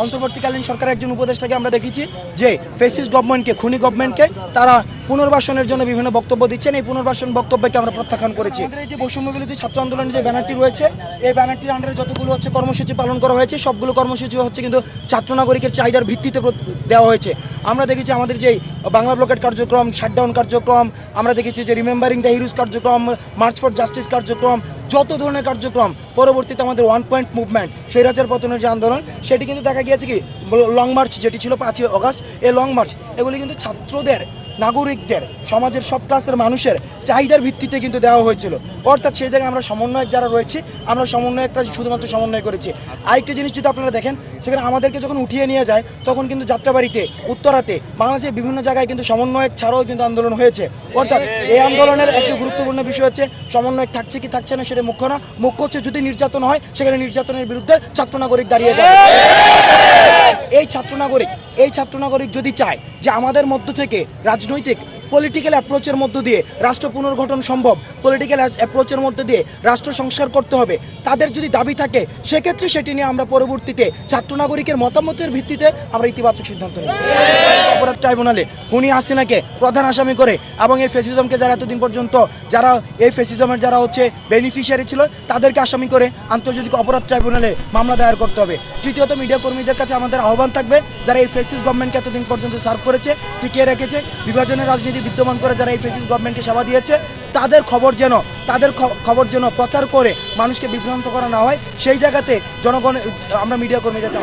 অন্তর্বর্তীকালীন সরকারের একজন উপদেষ্টাকে আমরা দেখেছি যে ফ্যাসিস্ট গভর্নমেন্টকে, খুনি গভর্নমেন্টকে তারা পুনর্বাসনের জন্য বিভিন্ন বক্তব্য দিচ্ছেন। এই পুনর্বাসন বক্তব্যকে আমরা প্রত্যাখ্যান করেছি। আমাদের এই যে বৈষম্য বিরোধী ছাত্র আন্দোলনের যে ব্যানারটি রয়েছে, এই ব্যানারটির আন্ডারে যতগুলো কর্মসূচি পালন করা হয়েছে, সবগুলো কর্মসূচি কিন্তু ছাত্র নাগরিকের চাহিদার ভিত্তিতে দেওয়া হয়েছে। আমরা দেখেছি আমাদের যে বাংলা ব্লকেট কার্যক্রম, শাটডাউন কার্যক্রম, আমরা দেখেছি যে রিমেম্বারিং দ্য হিরোজ কার্যক্রম, মার্চ ফর জাস্টিস কার্যক্রম, যত ধরনের কার্যক্রম, পরবর্তীতে আমাদের 1 পয়েন্ট মুভমেন্ট, স্বৈরাচার পতনের যে আন্দোলন, সেটি কিন্তু দেখা গিয়েছে কি লং মার্চ যেটি ছিল 5ই আগস্ট, এই লং মার্চ এগুলি কিন্তু ছাত্রদের, নাগরিকদের, সমাজের সব ক্লাসের মানুষের চাহিদার ভিত্তিতে কিন্তু দেওয়া হয়েছিল। অর্থাৎ সেই জায়গায় আমরা সমন্বয়ক যারা রয়েছি, আমরা সমন্বয়করা শুধুমাত্র সমন্বয় করেছি। আরেকটি জিনিস যদি আপনারা দেখেন, সেখানে আমাদেরকে যখন উঠিয়ে নিয়ে যায় তখন কিন্তু যাত্রাবাড়িতে, উত্তরাতে, বাংলাদেশের বিভিন্ন জায়গায় কিন্তু সমন্বয়ক ছাড়াও কিন্তু আন্দোলন হয়েছে। অর্থাৎ এই আন্দোলনের একটি গুরুত্বপূর্ণ বিষয় হচ্ছে সমন্বয়ক থাকছে কি থাকছে না সেটা মুখ্য না, মুখ্য হচ্ছে যদি নির্যাতন হয় সেখানে নির্যাতনের বিরুদ্ধে ছাত্র নাগরিক দাঁড়িয়ে যায়। এই ছাত্র নাগরিক যদি চায় যে আমাদের মধ্য থেকে রাজনৈতিক পলিটিক্যাল অ্যাপ্রোচের মধ্য দিয়ে রাষ্ট্র পুনর্গঠন সম্ভব, পলিটিক্যাল অ্যাপ্রোচের মধ্য দিয়ে রাষ্ট্র সংস্কার করতে হবে, তাদের যদি দাবি থাকে, সেক্ষেত্রে সেটি নিয়ে আমরা পরবর্তীতে ছাত্র নাগরিকের মতামতের ভিত্তিতে আমরা ইতিবাচক সিদ্ধান্ত নেব। অপরাধ ট্রাইব্যুনালে খুনি হাসিনাকে প্রধান আসামি করে এবং এই ফ্যাসিজমকে যারা এতদিন পর্যন্ত এই ফ্যাসিজমের যারা বেনিফিশিয়ারি ছিল, তাদেরকে আসামি করে আন্তর্জাতিক অপরাধ ট্রাইব্যুনালে মামলা দায়ের করতে হবে। তৃতীয়ত, মিডিয়া কর্মীদের কাছে আমাদের আহ্বান থাকবে, যারা এই ফ্যাসিস্ট গভর্নমেন্টকে এতদিন পর্যন্ত সার্ভ করেছে, টিকিয়ে রেখেছে, বিভাজনের রাজনীতি বিদ্যমান করে যারা এই ফ্যাসিস্ট গভর্নমেন্টকে সেবা দিয়েছে, তাদের খবর যেন প্রচার করে মানুষকে বিভ্রান্ত করা না হয়, সেই জায়গাতে জনগণ আমরা মিডিয়া কর্মীদেরকে